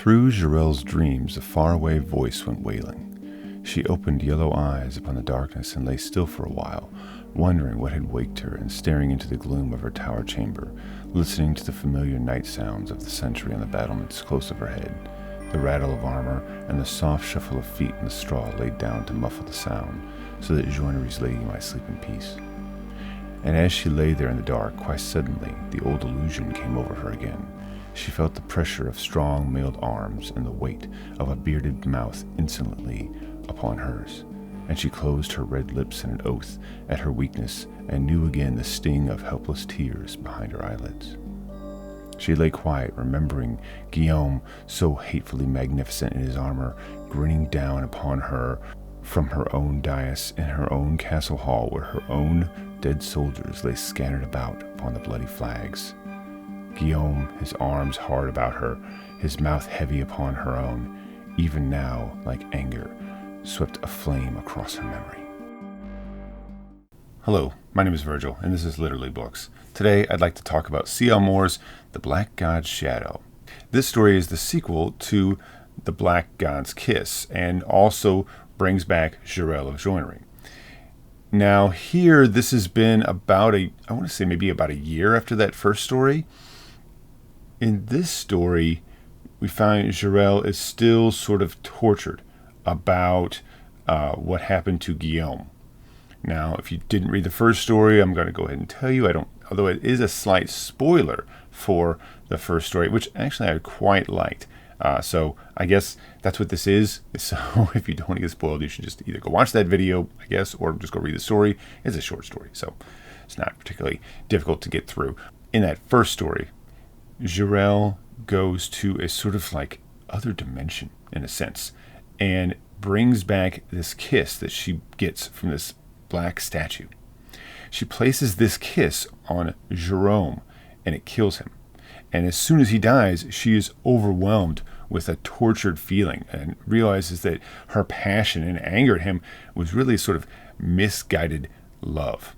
Through Jarell's dreams, a faraway voice went wailing. She opened yellow eyes upon the darkness and lay still for a while, wondering what had waked her and staring into the gloom of her tower chamber, listening to the familiar night sounds of the sentry on the battlements close overhead, the rattle of armor and the soft shuffle of feet in the straw laid down to muffle the sound, so that Joinery's lady might sleep in peace. And as she lay there in the dark, quite suddenly the old illusion came over her again. She felt the pressure of strong mailed arms and the weight of a bearded mouth insolently upon hers, and she closed her red lips in an oath at her weakness and knew again the sting of helpless tears behind her eyelids. She lay quiet, remembering Guillaume, so hatefully magnificent in his armor, grinning down upon her from her own dais in her own castle hall, where her own dead soldiers lay scattered about upon the bloody flags. Guillaume, his arms hard about her, his mouth heavy upon her own, even now, like anger, swept a flame across her memory. Hello, my name is Virgil, and this is Literally Books. Today, I'd like to talk about C.L. Moore's The Black God's Shadow. This story is the sequel to The Black God's Kiss, and also brings back Jarell of Joinery. Now, here, this has been about I want to say maybe about a year after that first story. In this story, we find Jarell is still sort of tortured about what happened to Guillaume. Now, if you didn't read the first story, I'm going to go ahead and tell you. Although it is a slight spoiler for the first story, which actually I quite liked. So I guess that's what this is. So if you don't want to get spoiled, you should just either go watch that video, I guess, or just go read the story. It's a short story, so it's not particularly difficult to get through. In that first story, Jarell goes to a sort of like other dimension, in a sense, and brings back this kiss that she gets from this black statue. She places this kiss on Jerome, and it kills him. And as soon as he dies, she is overwhelmed with a tortured feeling and realizes that her passion and anger at him was really sort of misguided love,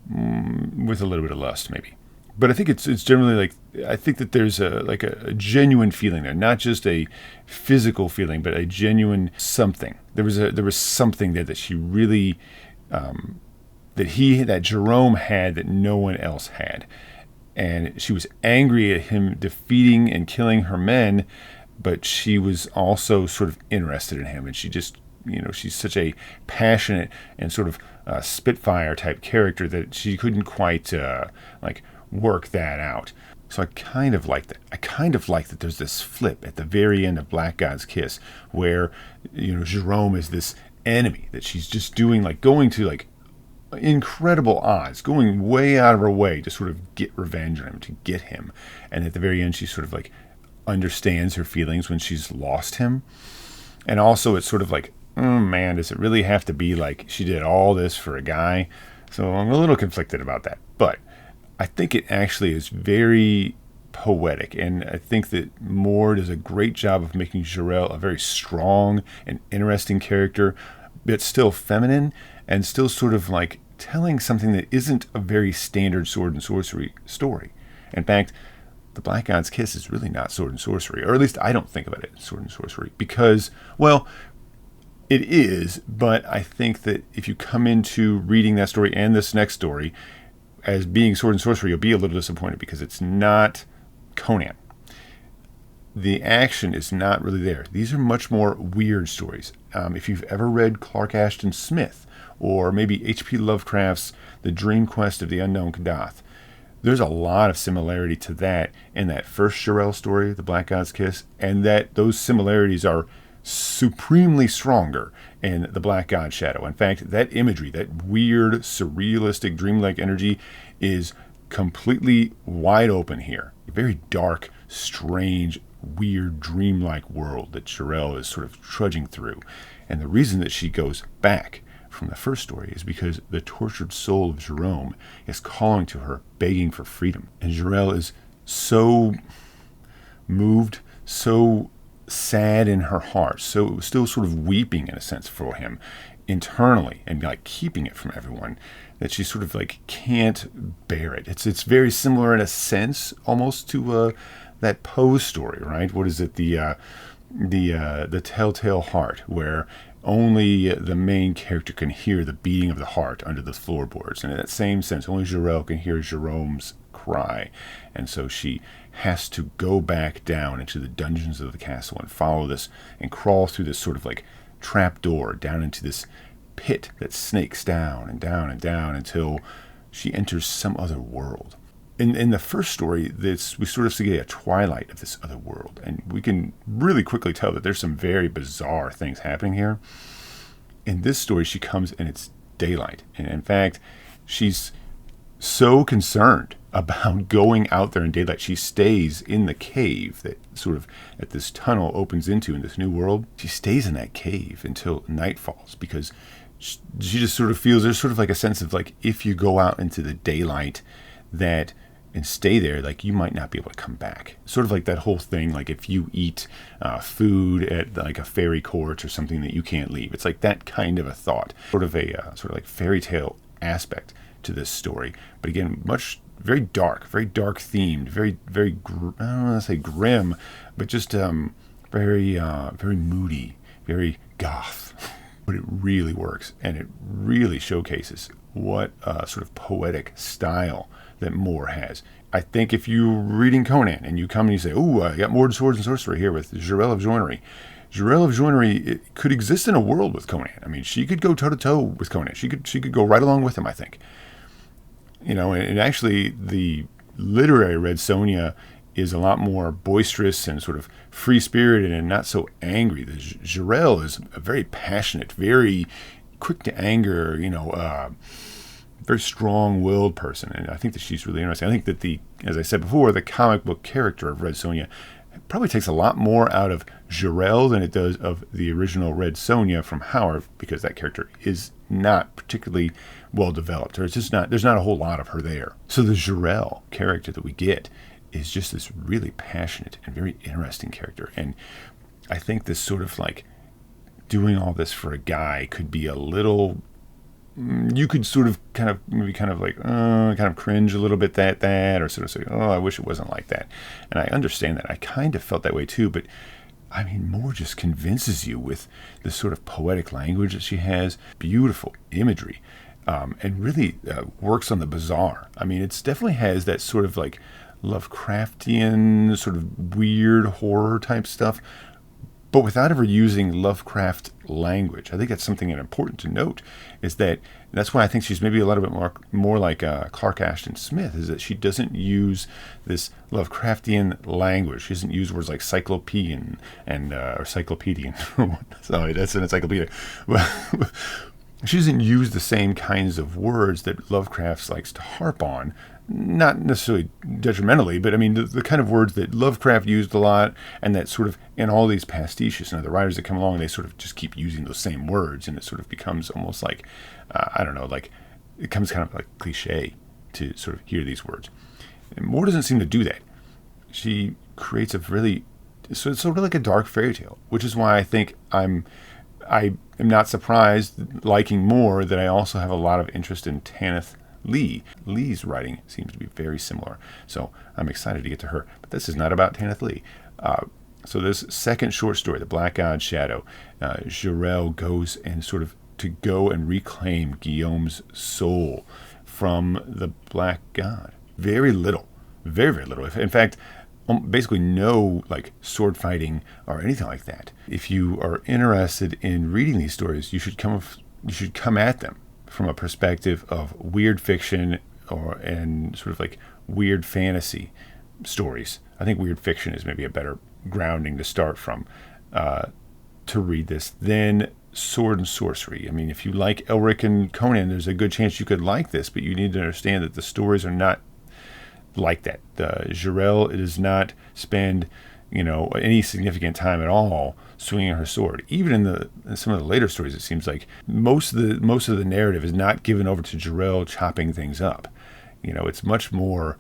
with a little bit of lust, maybe. But I think it's generally like, I think that there's a genuine feeling there, not just a physical feeling, but a genuine something. There was something there that she really, that Jerome had that no one else had. And she was angry at him defeating and killing her men, but she was also sort of interested in him. And she just, she's such a passionate and sort of Spitfire type character that she couldn't quite work that out. So I kind of like that. I kind of like that there's this flip at the very end of Black God's Kiss where, Jerome is this enemy that she's just doing, going to incredible odds, going way out of her way to sort of get revenge on him, to get him. And at the very end, she sort of understands her feelings when she's lost him. And also it's sort of oh man, does it really have to be she did all this for a guy? So I'm a little conflicted about that. But I think it actually is very poetic, and I think that Moore does a great job of making Jarell a very strong and interesting character, but still feminine, and still sort of telling something that isn't a very standard sword and sorcery story. In fact, The Black God's Kiss is really not sword and sorcery, or at least I don't think about it as sword and sorcery, because, well, it is, but I think that if you come into reading that story and this next story as being sword and sorcery, you'll be a little disappointed because it's not Conan. The action is not really there. These are much more weird stories. If you've ever read Clark Ashton Smith, or maybe H.P. Lovecraft's The Dream Quest of the Unknown Kadath, there's a lot of similarity to that in that first Jarell story, The Black God's Kiss, and that those similarities are supremely stronger in The Black God's Shadow. In fact, that imagery, that weird, surrealistic, dreamlike energy is completely wide open here. A very dark, strange, weird, dreamlike world that Jarell is sort of trudging through. And the reason that she goes back from the first story is because the tortured soul of Jerome is calling to her, begging for freedom. And Jarell is so moved, so sad in her heart, so still sort of weeping in a sense for him internally and keeping it from everyone, that she sort of can't bear it. It's very similar in a sense almost to that Poe story, right? What is it? The Telltale Heart, where only the main character can hear the beating of the heart under the floorboards. And in that same sense, only Jor-El can hear Jerome's cry. And so she has to go back down into the dungeons of the castle and follow this and crawl through this sort of like trap door down into this pit that snakes down and down and down until she enters some other world. In the first story, we sort of see a twilight of this other world, and we can really quickly tell that there's some very bizarre things happening here. In this story, she comes and it's daylight, and in fact, she's so concerned about going out there in daylight, she stays in the cave that sort of that this tunnel opens into in this new world. She stays in that cave until night falls, because she just sort of feels there's sort of like a sense of like, if you go out into the daylight that and stay there, like you might not be able to come back. Sort of like that whole thing, like if you eat food at like a fairy court or something that you can't leave. It's like that kind of a thought, sort of like fairy tale aspect to this story. But again, very dark themed, very I don't want to say grim, but just very moody, very goth. But it really works, and it really showcases what sort of poetic style that Moore has. I think if you're reading Conan and you come and you say, "Ooh, I got more Swords and Sorcery here with Jor-El of Joinery," Jor-El of Joinery, it could exist in a world with Conan. I mean, she could go toe to toe with Conan. She could go right along with him, I think. And actually, the literary Red Sonja is a lot more boisterous and sort of free-spirited and not so angry. The Jor-El is a very passionate, very quick to anger, very strong-willed person, and I think that she's really interesting. I think that as I said before, the comic book character of Red Sonja probably takes a lot more out of Jor-El than it does of the original Red Sonja from Howard, because that character is not particularly well developed, or there's not a whole lot of her there. So the Jor-El character that we get is just this really passionate and very interesting character, and I think this sort of like doing all this for a guy could be a little. You could sort of kind of cringe a little bit that or sort of say, oh, I wish it wasn't like that. And I understand that. I kind of felt that way too, but I mean, Moore just convinces you with this sort of poetic language that she has, beautiful imagery, and really works on the bizarre. I mean, it definitely has that sort of like Lovecraftian sort of weird horror type stuff, but without ever using Lovecraft language. I think that's something important to note, is that's why I think she's maybe a little bit more like Clark Ashton Smith, is that she doesn't use this Lovecraftian language. She doesn't use words like cyclopean or cyclopedian. Sorry, that's an encyclopedia. She doesn't use the same kinds of words that Lovecraft likes to harp on. Not necessarily detrimentally, but I mean the kind of words that Lovecraft used a lot, and that sort of in all these pastiches, the writers that come along, they sort of just keep using those same words, and it sort of becomes almost like, I don't know, like it becomes kind of like cliche to sort of hear these words. And Moore doesn't seem to do that. She creates so it's sort of like a dark fairy tale, which is why I think I am not surprised, liking Moore, that I also have a lot of interest in Tanith Lee. Lee's writing seems to be very similar, so I'm excited to get to her. But this is not about Tanith Lee. So this second short story, The Black God's Shadow, Jor-El goes and sort of to go and reclaim Guillaume's soul from the Black God. Very little, very, very little. In fact, basically no like sword fighting or anything like that. If you are interested in reading these stories, you should come at them from a perspective of weird fiction and sort of like weird fantasy stories. I think weird fiction is maybe a better grounding to start from to read this than sword and sorcery. I mean, if you like Elric and Conan, there's a good chance you could like this, but you need to understand that the stories are not like that. Jor-El does not spend any significant time at all swinging her sword. Even in some of the later stories, it seems like most of the narrative is not given over to Jor-El chopping things up. It's much more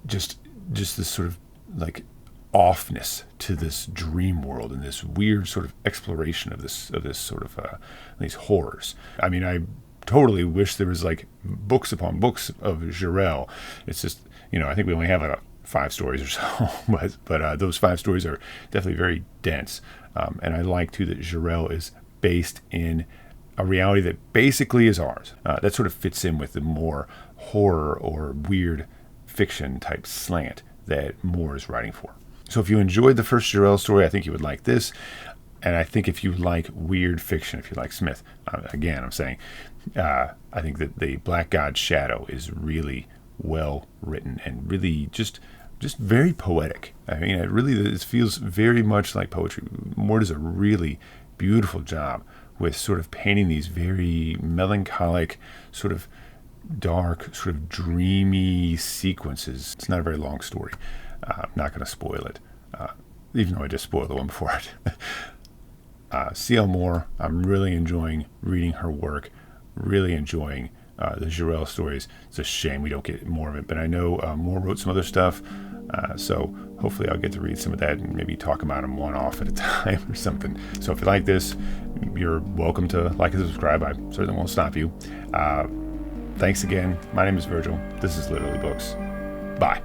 just this sort of like offness to this dream world and this weird sort of exploration of this sort of these horrors. I mean, I totally wish there was like books upon books of Jor-El. It's just I think we only have like 5 stories or so, but those 5 stories are definitely very dense. And I like too that Jarrell is based in a reality that basically is ours. That sort of fits in with the more horror or weird fiction type slant that Moore is writing for. So if you enjoyed the first Jarrell story, I think you would like this. And I think if you like weird fiction, if you like Smith, again, I'm saying, I think that the Black God's Shadow is really well written and really just very poetic. I mean, it feels very much like poetry. Moore does a really beautiful job with sort of painting these very melancholic, sort of dark, sort of dreamy sequences. It's not a very long story. I'm not going to spoil it, even though I just spoiled the one before it. C.L. Moore, I'm really enjoying reading her work, really enjoying the Jarrell stories. It's a shame we don't get more of it, but I know Moore wrote some other stuff, so hopefully I'll get to read some of that and maybe talk about them one off at a time or something. So if you like this, you're welcome to like and subscribe. I certainly won't stop you. Thanks again. My name is Virgil. This is Literally Books. Bye.